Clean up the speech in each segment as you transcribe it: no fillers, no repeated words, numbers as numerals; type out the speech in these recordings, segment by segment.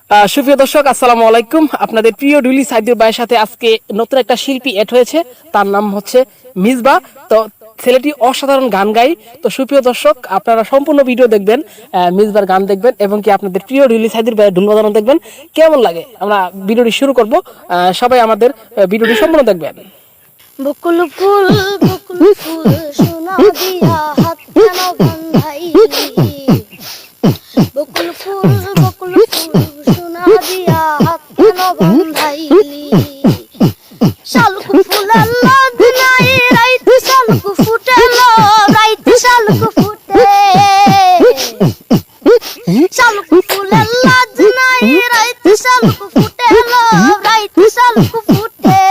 সুপ্রিয় দর্শক, আসসালামু আলাইকুম। আপনাদের প্রিয় ডুলি সাইদুর ভাইয়ের সাথে আজকে নতুন একটা শিল্পী এড হয়েছে। তার নাম হচ্ছে মিসবা। তো ছেলেটি অসাধারণ গান গায়। তো সুপ্রিয় দর্শক, আপনারা সম্পূর্ণ ভিডিও দেখবেন, মিসবার গান দেখবেন এবং কি আপনাদের প্রিয় ডুলি সাইদুর ভাইয়ের ঢুল বাজানো দেখবেন। কেমন লাগে আমরা ভিডিওটি শুরু করব। সবাই আমাদের ভিডিওটি সম্পূর্ণ দেখবেন। বকুল ফুল সোনা দিয়া হাত কেন বাঁধাইলি? বকুল ফুল সোনা দিয়া হাত কেন বাঁধাইলি? শালুক ফুলের লাজ নাই রাইত শালুক ফুটেলো, রাইত শালুক ফুটে। শালুক ফুলের লাজ নাই রাইত শালুক ফুটেলো, রাইত শালুক ফুটে।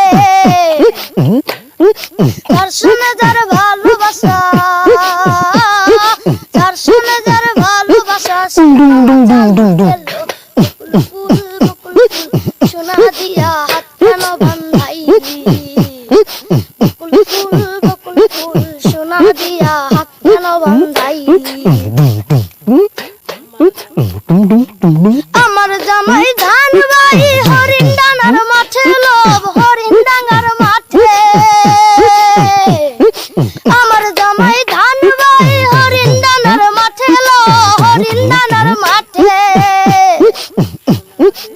যার শুনে যার ভালোবাসা, যার শুনে যার ভালোবাসা, সোনা দিয়া হাত কেন বাঁধাইলি? বকুল ফুল সোনা দিয়া হাত কেন বাঁধাইলি? আমার জামাই ধান বাই হরিণ ডাঙার মাঠে লোভ, হরিণ ডাঙার মাঠে। আমার জামাই ধান বাই হরিণ ডাঙার মাঠে লোভ, হরিণ ডাঙার মাঠে।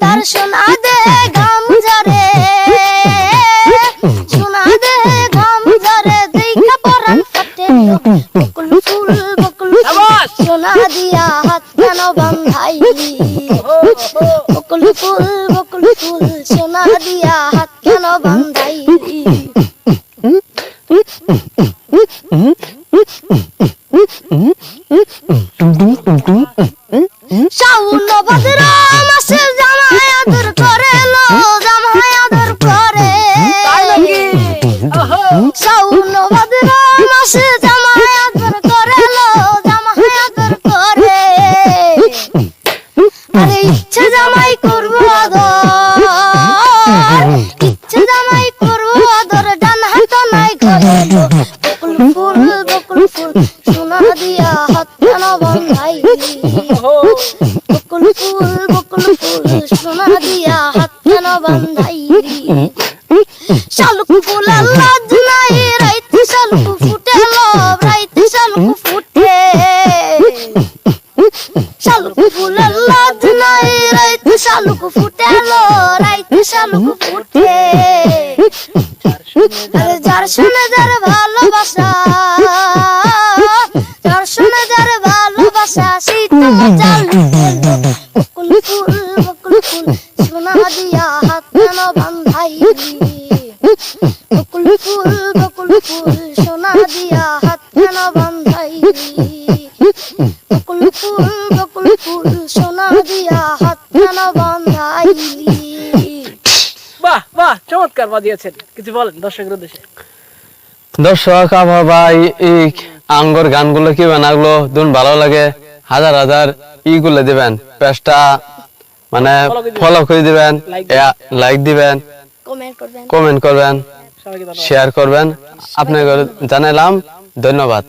তার সোনা দে ঘাম ঝরে, সোনা দে ঘাম ঝরে, দেখা পরাণ কাটে। বকুল ফুল সোনা দিয়া হাত কেন বাঁধাইলি? বকুল ফুল সোনা দিয়া হাত কেন বাঁধাইলি? শাওন ভাদ্র মাসে জামাই আদর করে লো, জামাই আদর করে। শাওন ভাদ্র মাসে জামাই আদর করে লো, জামাই আদর করে। আরে ইচ্ছে জামাই করবো আদর, ইচ্ছে জামাই করবো আদর, ডান হাত নাই ঘরে লো। বকুল ফুল সোনা দিয়া হাত কেন বাঁধাইলি? বকুল ফুল সোনা দিয়া হাত কেন বাঁধাইলি? শালুক ফুলের লাজ নাই রাইত শালুক ফুটেলো, রাইত শালুক ফুটে। শালুক ফুলের লাজ নাই রাইত শালুক ফুটেলো, রাইত শালুক ফুটে। আরে যার শুনে যার ভালোবাসা, যার শুনে যার ভালোবাসা, সেই তো মজা লুটেলো। বকুল ফুল সোনা দিয়া হাত কেন বাঁধাইলি? বকুল ফুল সোনা দিয়া হাত কেন বাঁধাইলি? বকুল ফুল সোনা দিয়া হাত কেন বাঁধাইলি? বাহ বাহ, চমৎকার বাজিয়েছেন। কিছু বলেন দর্শকের উদ্দেশ্যে। দর্শক, আমার ভাই এই আঙ্গর গানগুলো কি বানাগুলো দুন ভালো লাগে, হাজার হাজার ইগুলো দিবেন, পেজটা মানে ফলো করে দিবেন, লাইক দিবেন, কমেন্ট করবেন, শেয়ার করবেন। আপনাকে জানালাম ধন্যবাদ।